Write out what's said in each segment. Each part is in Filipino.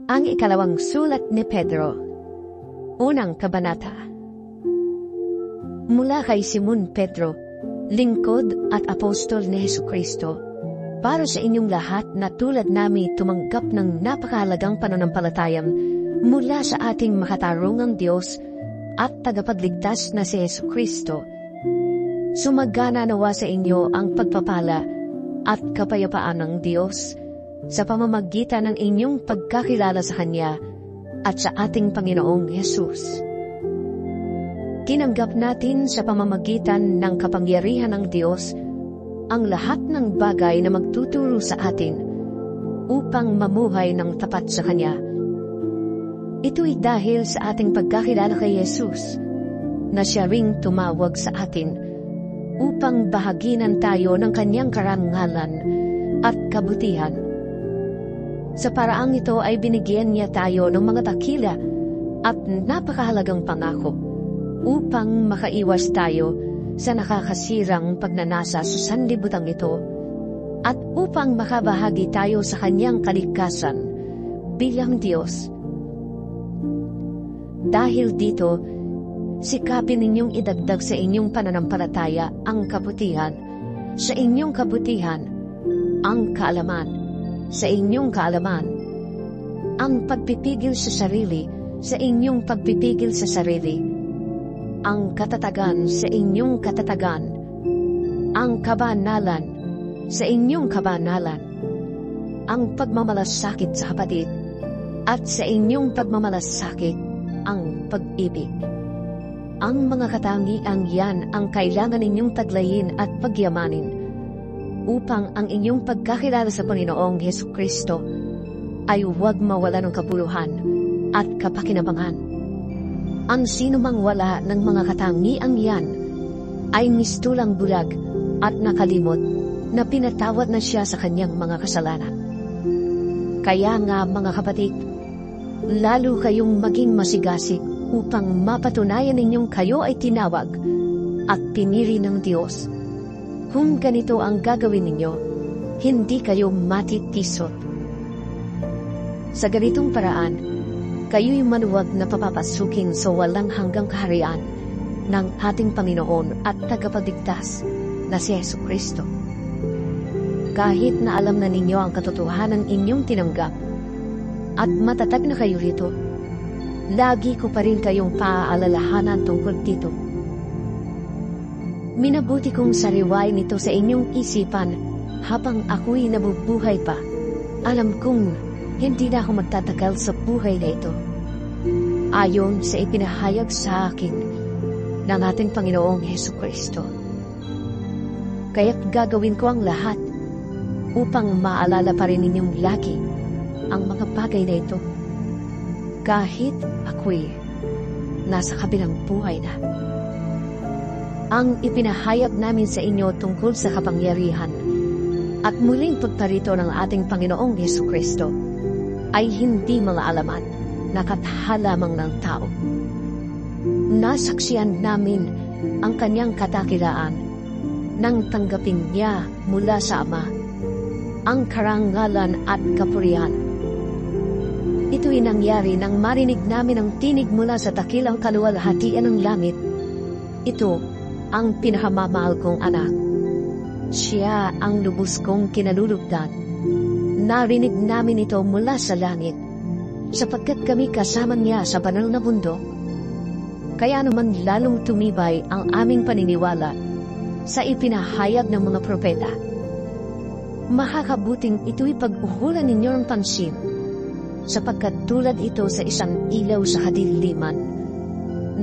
Ang ikalawang sulat ni Pedro. Unang kabanata. Mula kay Simon Pedro, lingkod at apostol ni Jesucristo, para sa inyong lahat na tulad namin tumanggap ng napakahalagang pananampalatayang mula sa ating makatarungang Diyos at tagapagligtas na si Jesucristo. Sumagana nawa sa inyo ang pagpapala at kapayapaan ng Diyos sa pamamagitan ng inyong pagkakilala sa Kanya at sa ating Panginoong Hesus. Tinanggap natin sa pamamagitan ng kapangyarihan ng Diyos ang lahat ng bagay na magtuturo sa atin upang mamuhay ng tapat sa Kanya. Ito'y dahil sa ating pagkakilala kay Jesus na Siya ring tumawag sa atin upang bahaginan tayo ng Kanyang karangalan at kabutihan. Sa paraang ito ay binigyan niya tayo ng mga dakila at napakahalagang pangako upang makaiwas tayo sa nakakasirang pagnanasa sa sanlibutan ito at upang makabahagi tayo sa Kanyang kaligtasan bilang Diyos. Dahil dito, sikapin ninyong idagdag sa inyong pananampalataya ang kabutihan, sa inyong kabutihan, ang kaalaman, sa inyong kaalaman, ang pagpipigil sa sarili, sa inyong pagpipigil sa sarili, ang katatagan sa inyong katatagan, ang kabanalan sa inyong kabanalan, ang pagmamalasakit sa kapatid, at sa inyong pagmamalasakit, ang pag-ibig. Ang mga katangiang yan ang kailangan ninyong taglayin at pagyamanin upang ang inyong pagkakilala sa Panginoong Hesukristo ay huwag mawala ng kapuluhan at kapakinabangan. Ang sino mang wala ng mga katangiang yan ay mistulang bulag at nakalimot na pinatawad na siya sa kanyang mga kasalanan. Kaya nga mga kapatid, lalo kayong maging masigasig upang mapatunayan ninyong kayo ay tinawag at pinili ng Diyos. Kung ganito ang gagawin ninyo, hindi kayo matitisot. Sa ganitong paraan, kayo'y manuwag na papapasukin sa walang hanggang kaharian ng ating Panginoon at tagapagligtas na si Jesucristo. Kahit na alam na ninyo ang katotohanan inyong tinanggap at matatag na kayo rito, lagi ko pa rin kayong paaalalahanan tungkol dito. Minabuti kong sariwain ito sa inyong isipan habang ako'y nabubuhay pa. Alam kong hindi na ako magtatagal sa buhay na ito, ayon sa ipinahayag sa akin ng ating Panginoong Hesukristo. Kaya't gagawin ko ang lahat upang maalala pa rin ninyong lagi ang mga bagay na ito, kahit ako'y nasa kabilang buhay na. Ang ipinahayag namin sa inyo tungkol sa kapangyarihan at muling pagparito ng ating Panginoong Hesukristo ay hindi mga alamat na katha lamang ng tao. Nasaksihan namin ang kanyang katakilaan nang tanggapin niya mula sa Ama ang karangalan at kapurihan. Ito'y nangyari nang marinig namin ang tinig mula sa dakilang kaluwalhatian ng langit. Ito ang pinakamamahal kong anak. Siya ang lubos kong kinalulugdan. Narinig namin ito mula sa langit, sapagkat kami kasama niya sa banal na bundok. Kaya naman lalong tumibay ang aming paniniwala sa ipinahayag ng mga propeta. Makakabuting ito'y pag-uhulan ninyo ng pansin, sapagkat tulad ito sa isang ilaw sa kadiliman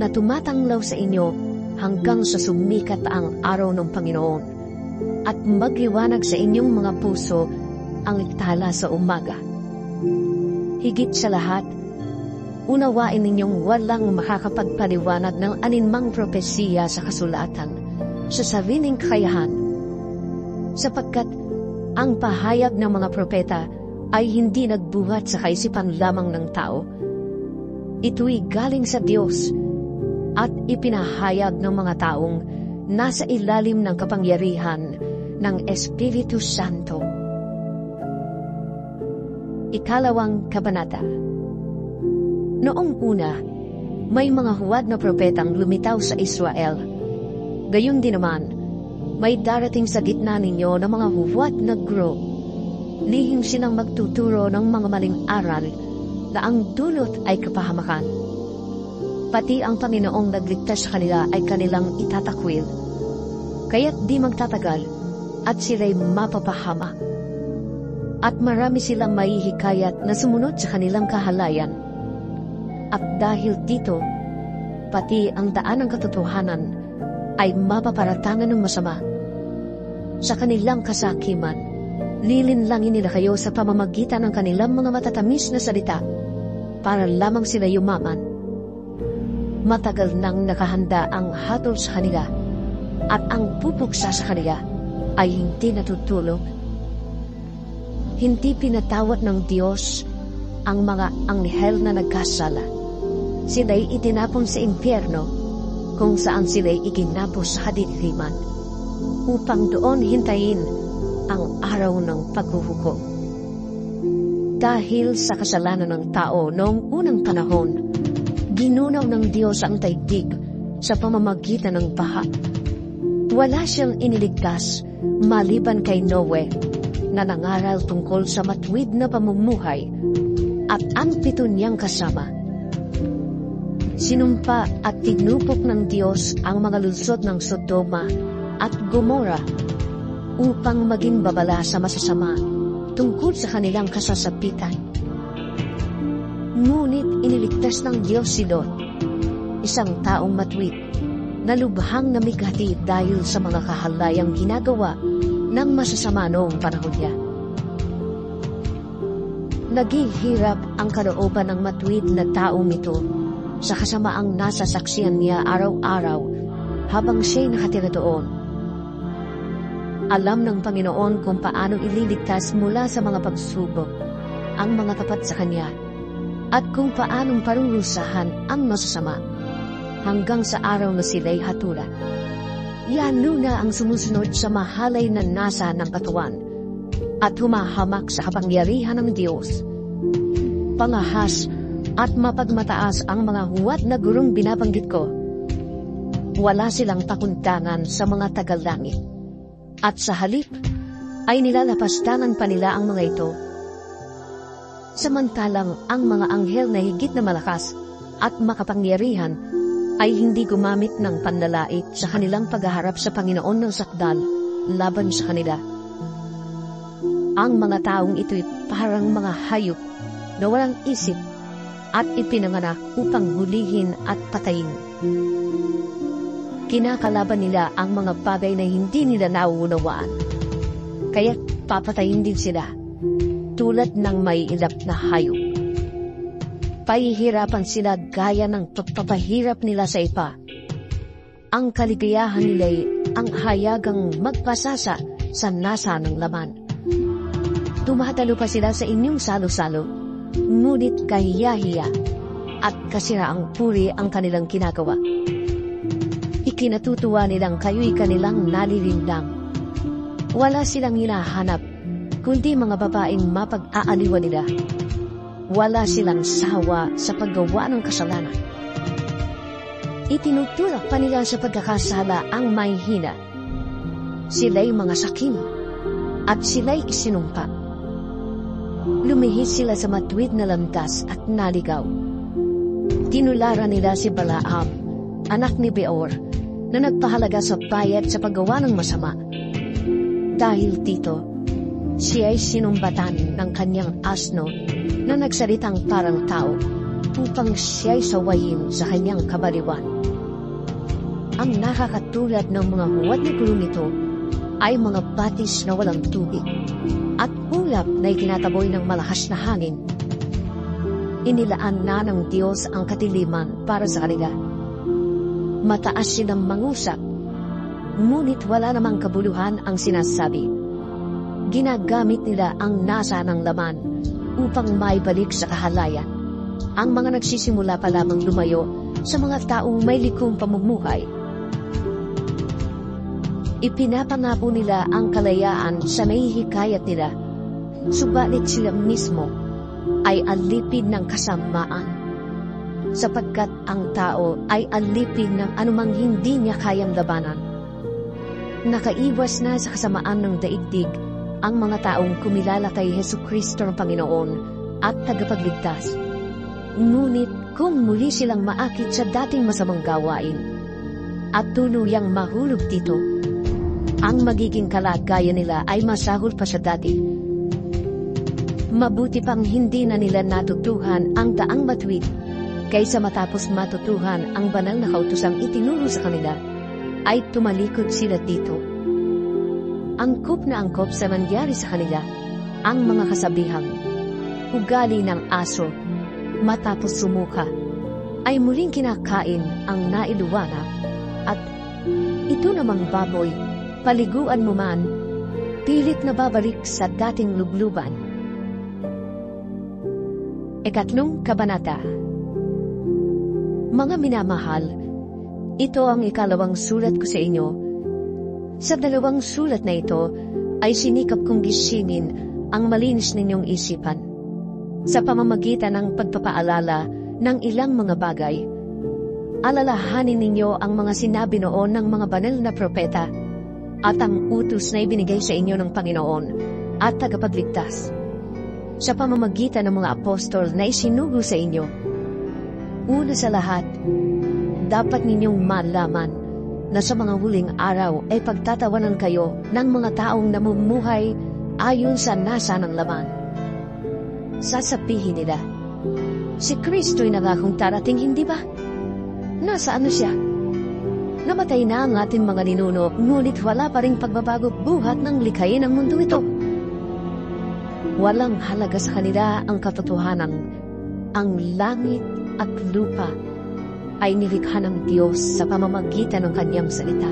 na tumatanglaw sa inyo hanggang sa sumikat ang araw ng Panginoon at magliwanag sa inyong mga puso ang tala sa umaga. Higit sa lahat, unawain ninyong walang makakapagpaliwanag ng aninmang propesiya sa kasulatan sa sariling kakayahan, sapagkat ang pahayag ng mga propeta ay hindi nagbuhat sa kaisipan lamang ng tao. Ito'y galing sa Diyos at ipinahayag ng mga taong nasa ilalim ng kapangyarihan ng Espiritu Santo. Ikalawang kabanata. Noong una, may mga huwad na propetang lumitaw sa Israel. Gayon din naman, may darating sa gitna ninyo na mga huwad na guro. Lihim silang magtuturo ng mga maling aral na ang dulot ay kapahamakan. Pati ang Panginoong nagligtas sa kanila ay kanilang itatakwil. Kaya't di magtatagal at sila'y mapapahama. At marami silang maihikayat na sumunod sa kanilang kahalayan. At dahil dito, pati ang daan ng katotohanan ay mapaparatangan ng masama. Sa kanilang kasakiman, lilinlangin nila kayo sa pamamagitan ng kanilang mga matatamis na salita para lamang sila yumaman. Matagal nang nakahanda ang hatol sa kanila at ang pupuksa sa kanila ay hindi natutulog. Hindi pinatawad ng Diyos ang mga anghel na nagkasala. Sila'y itinapon sa impyerno kung saan sila'y iginapos sa kadiliman upang doon hintayin ang araw ng paghuhukom. Dahil sa kasalanan ng tao noong unang panahon, ginunaw ng Diyos ang daigdig sa pamamagitan ng baha. Wala siyang iniligtas maliban kay Noe na nangaral tungkol sa matuwid na pamumuhay at ang 7 niyang kasama. Sinumpa at tinupok ng Diyos ang mga lungsod ng Sodoma at Gomora upang maging babala sa masasama tungkol sa kanilang kasasapitan. Ngunit iniligtas ng Diyos si Lot, isang taong matuwid na lubhang namigati dahil sa mga kahalayang ginagawa ng masasama noong panahon niya. Naging hirap ang kalooban ng matuwid na taong ito sa kasamaang nasasaksihan niya araw-araw habang siya'y nakatira doon. Alam ng Panginoon kung paano ililigtas mula sa mga pagsubok ang mga tapat sa Kanya at kung paanong parurusahan ang masasama hanggang sa araw na sila'y hatulan. Lalo na ang sumusunod sa mahalay na nasa ng katawan at humahamak sa kapangyarihan ng Diyos. Pangahas at mapagmataas ang mga huwad na gurong binabanggit ko. Wala silang takundangan sa mga tagalangit. At sa halip, ay nilalapastangan pa nila ang mga ito. Samantalang ang mga anghel na higit na malakas at makapangyarihan ay hindi gumamit ng panlalait sa kanilang paghaharap sa Panginoon ng sakdal laban sa kanila. Ang mga taong ito'y parang mga hayop na walang isip at ipinanganak upang hulihin at patayin. Kinakalaban nila ang mga bagay na hindi nila nauunawaan. Kaya papatayin din sila, tulad ng may ilap na hayop. Pahihirapan sila gaya ng pagpapahirap nila sa iba. Ang kaligayahan nila'y ang hayagang magpasasa sa nasa ng laman. Tumatalo pa sila sa inyong salo-salo, ngunit kahiya-hiya at kasiraang puri ang kanilang ginagawa. Ikinatutuwa nilang kayo'y kanilang nalilindang. Wala silang hinahanap, kundi mga babaeng mapag-aaliwan nila. Wala silang sawa sa paggawa ng kasalanan. Itinutulak pa nila sa pagkakasala ang may hina. Sila'y mga sakim, at sila'y isinumpa. Lumihis sila sa matuwid na landas at naligaw. Tinularan nila si Balaam, anak ni Beor, na nagpahalaga sa bayat sa paggawa ng masama. Dahil dito, siya'y sinumbatan ng kanyang asno na nagsalitang parang tao upang siya'y sawayin sa kanyang kabaliwan. Ang nakakatulad ng mga huwad na gulong nito ay mga batis na walang tubig at ulap na itinataboy ng malakas na hangin. Inilaan na ng Diyos ang katiliman para sa kanila. Mataas silang mangusap, ngunit wala namang kabuluhan ang sinasabi. Ginagamit nila ang nasa ng laman upang maibalik sa kahalayan ang mga nagsisimula pa lamang lumayo sa mga taong may likhong pamumuhay. Ipinapangako nila ang kalayaan sa nahihikayat nila, subalit sila mismo ay alipid ng kasamaan. sapagkat ang tao ay alipin ng anumang hindi niya kayang labanan. Nakaiwas na sa kasamaan ng daigdig ang mga taong kumilala kay Hesukristo ng Panginoon at tagapagligtas. Ngunit kung muli silang maakit sa dating masamang gawain at tuluyang mahulog dito, ang magiging kalagayan nila ay masahol pa sa dati. Mabuti pang hindi na nila natutuhan ang daang matuwid kaysa matapos matutuhan ang banal na kautosang itinuro sa kanila, ay tumalikod sila dito. Angkop na angkop sa nangyari sa kanila ang mga kasabihang ugali ng aso matapos sumuka ay muling kinakain ang nailuwana, at ito namang baboy, paliguan mo man, pilit na babalik sa dating lubluban. Ikatlong kabanata. Mga minamahal, ito ang ikalawang sulat ko sa inyo. Sa dalawang sulat na ito ay sinikap kong gisingin ang malinis ninyong isipan. Sa pamamagitan ng pagpapaalala ng ilang mga bagay, alalahanin ninyo ang mga sinabi noon ng mga banal na propeta at ang utos na ibinigay sa inyo ng Panginoon at tagapagligtas. Sa pamamagitan ng mga apostol na isinugo sa inyo, una sa lahat, dapat ninyong malaman na sa mga huling araw ay pagtatawanan kayo ng mga taong namumuhay ayon sa nasa ng laman. Sasabihin nila, si Kristo'y nangakong darating, hindi ba? Nasaan na siya? Namatay na ang ating mga ninuno, ngunit wala pa ring pagbabago buhat ng likhain ng mundo ito. Walang halaga sa kanila ang katotohanan. Ang langit at lupa ay nilikha ng Diyos sa pamamagitan ng kanyang salita.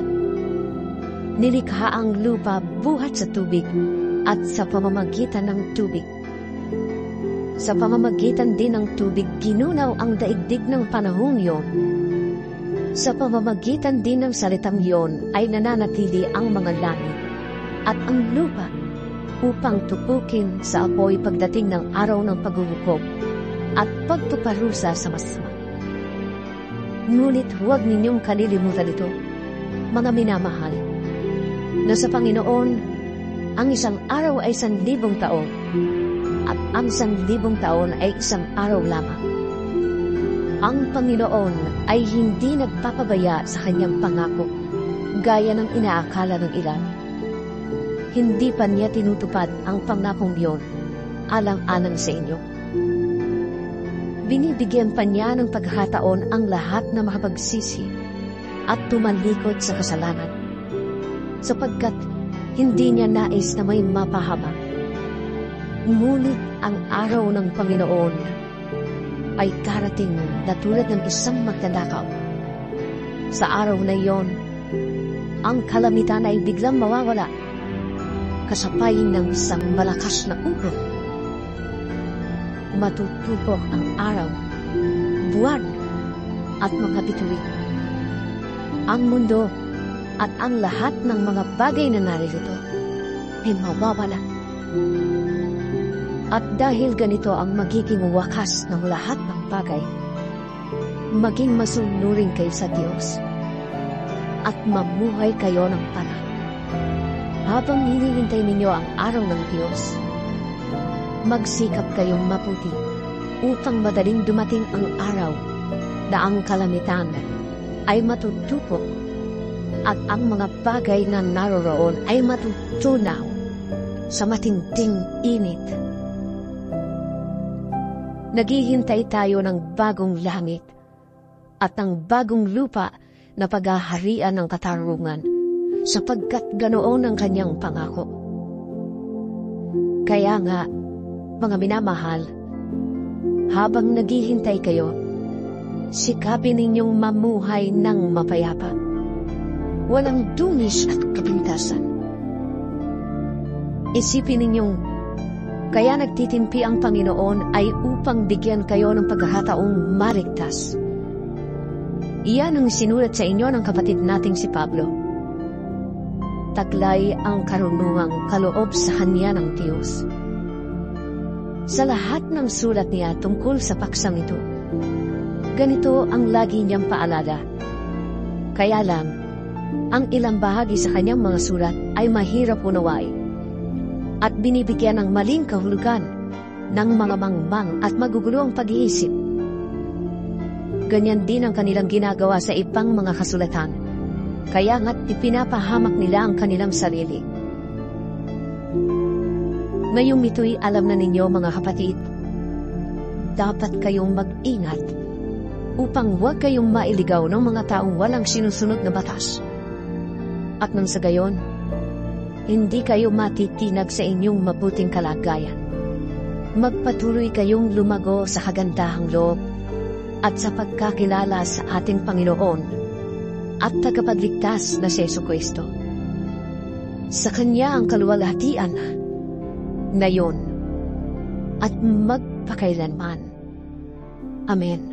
Nilikha ang lupa buhat sa tubig at sa pamamagitan ng tubig. Sa pamamagitan din ng tubig, ginunaw ang daigdig ng panahong yon. Sa pamamagitan din ng salitang yon ay nananatili ang mga langit at ang lupa upang tupukin sa apoy pagdating ng araw ng paghuhukom at pagtuparusa sa masama. Ngunit huwag ninyong kalilimutan ito, mga minamahal, na sa Panginoon, ang isang araw ay 1,000 taon, at ang 1,000 taon ay isang araw lamang. Ang Panginoon ay hindi nagpapabaya sa kanyang pangako, gaya ng inaakala ng ilan. Hindi pa niya tinutupad ang pangakong iyon, alang-alang sa inyo. Binibigyan pa niya ng pagkakataon ang lahat na makapagsisi at tumalikod sa kasalanan, sapagkat hindi niya nais na may mapahamak. Ngunit ang araw ng Panginoon ay karating na tulad ng isang magnanakaw. Sa araw na iyon, ang kalamitan ay biglang mawawala, kasapayin ng isang malakas na ulo. Matutupok ang araw, buwan, at mga bituin. Ang mundo at ang lahat ng mga bagay na naririto ay mawawala. At dahil ganito ang magiging wakas ng lahat ng bagay, maging masunurin kayo sa Diyos at mamuhay kayo ng panahon. Habang hinihintay ninyo ang araw ng Diyos, magsikap kayong mabuti upang madaling dumating ang araw na ang kalamitan ay matutupok at ang mga bagay na naroroon ay matutunaw sa matinding init. Naghihintay tayo ng bagong langit at ng bagong lupa na paghaharian ng katarungan, sapagkat ganoon ang kanyang pangako. Kaya nga, mga minamahal, habang naghihintay kayo, sikapin ninyong mamuhay ng mapayapa, walang dungis at kapintasan. Isipin ninyong, kaya nagtitimpi ang Panginoon ay upang bigyan kayo ng pagkakataong maligtas. Iyan ang sinulat sa inyo ng kapatid nating si Pablo. Taglay ang karunungang kaloob sa kanya ng Diyos. Sa lahat ng sulat niya tungkol sa paksang ito, Ganito ang lagi niyang paalala. Kaya lang, ang ilang bahagi sa kanyang mga sulat ay mahirap unawain at binibigyan ng maling kahulugan ng mga mangmang at magugulong pag-iisip. Ganyan din ang kanilang ginagawa sa ibang mga kasulatan, kaya nga't ipinapahamak nila ang kanilang sarili. Ngayong ito'y alam na ninyo mga kapatid, dapat kayong mag-ingat upang huwag kayong mailigaw ng mga taong walang sinusunod na batas. At nang sa gayon, hindi kayo matitinag sa inyong mabuting kalagayan. Magpatuloy kayong lumago sa kagandahang loob at sa pagkakilala sa ating Panginoon at tagapagligtas na si Jesucristo. Sa Kanya ang kaluwalhatian, ngayon at magpakailanman. Amen.